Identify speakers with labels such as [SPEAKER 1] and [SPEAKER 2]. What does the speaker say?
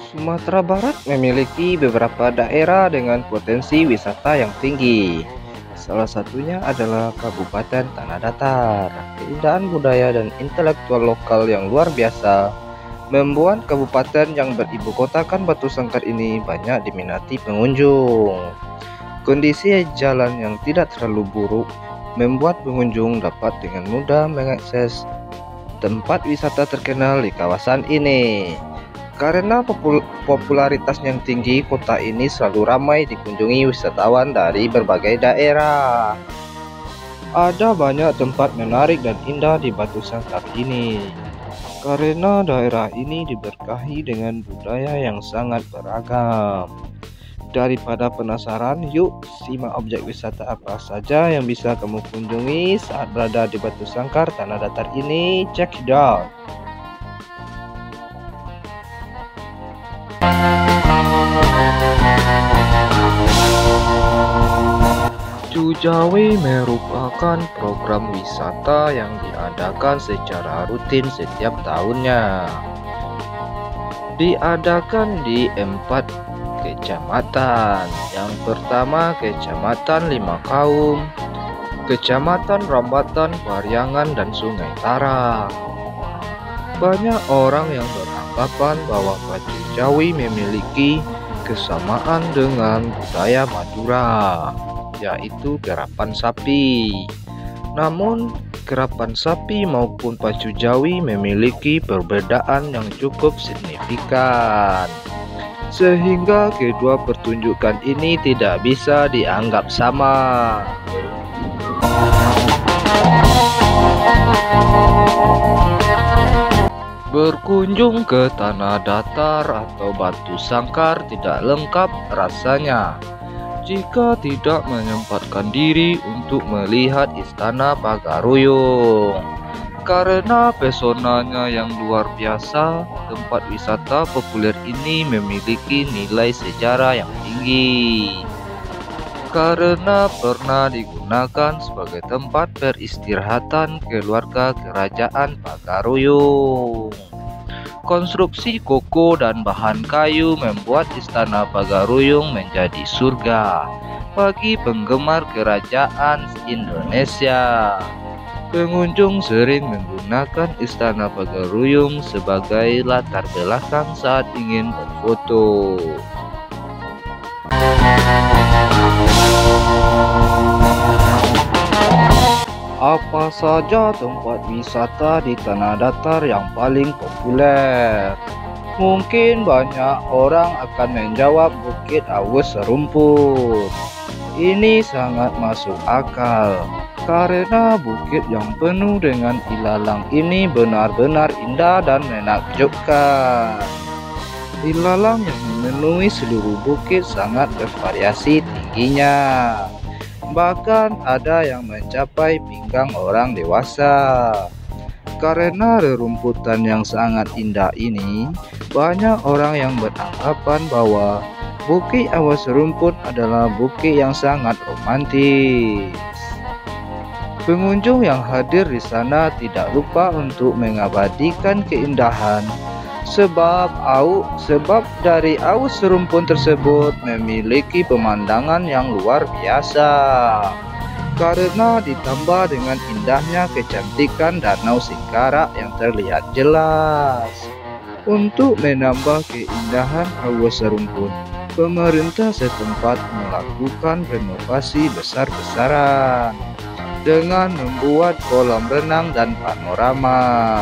[SPEAKER 1] Sumatera Barat memiliki beberapa daerah dengan potensi wisata yang tinggi. Salah satunya adalah Kabupaten Tanah Datar. Keindahan budaya dan intelektual lokal yang luar biasa membuat kabupaten yang beribu kotakan Batu Sangkar ini banyak diminati pengunjung. Kondisi jalan yang tidak terlalu buruk membuat pengunjung dapat dengan mudah mengakses tempat wisata terkenal di kawasan ini. Karena popularitasnya yang tinggi, kota ini selalu ramai dikunjungi wisatawan dari berbagai daerah. Ada banyak tempat menarik dan indah di Batu Sangkar ini. Karena daerah ini diberkahi dengan budaya yang sangat beragam. Daripada penasaran, yuk simak objek wisata apa saja yang bisa kamu kunjungi saat berada di Batu Sangkar Tanah Datar ini. Check it out. Cujawi merupakan program wisata yang diadakan secara rutin setiap tahunnya. Diadakan di 4 kecamatan. Yang pertama Kecamatan Limakaum, Kecamatan Rambatan, Pariangan, dan Sungai Tarang. Banyak orang yang beranggapan bahwa Batu Jawi memiliki kesamaan dengan budaya Madura, yaitu garapan sapi. Namun, garapan sapi maupun pacu Jawi memiliki perbedaan yang cukup signifikan, sehingga kedua pertunjukan ini tidak bisa dianggap sama. Berkunjung ke Tanah Datar atau Batu Sangkar tidak lengkap rasanya jika tidak menyempatkan diri untuk melihat Istana Pagaruyung. Karena pesonanya yang luar biasa, tempat wisata populer ini memiliki nilai sejarah yang tinggi. Karena pernah digunakan sebagai tempat peristirahatan keluarga kerajaan Pagaruyung. Konstruksi koko dan bahan kayu membuat Istana Pagaruyung menjadi surga bagi penggemar kerajaan Indonesia. Pengunjung sering menggunakan Istana Pagaruyung sebagai latar belakang saat ingin berfoto. Apa saja tempat wisata di Tanah Datar yang paling populer? Mungkin banyak orang akan menjawab Bukit Awes Serumput. Ini sangat masuk akal, karena bukit yang penuh dengan ilalang ini benar-benar indah dan menakjubkan. Ilalang yang memenuhi seluruh bukit sangat bervariasi tingginya. Bahkan ada yang mencapai pinggang orang dewasa. Karena rerumputan yang sangat indah ini, banyak orang yang beranggapan bahwa Bukit Awes Serumput adalah bukit yang sangat romantis. Pengunjung yang hadir di sana tidak lupa untuk mengabadikan keindahan sebab dari Awes Serumput tersebut memiliki pemandangan yang luar biasa. Karena ditambah dengan indahnya kecantikan Danau Singkarak yang terlihat jelas. Untuk menambah keindahan Awes Serumput, pemerintah setempat melakukan renovasi besar-besaran dengan membuat kolam renang dan panorama.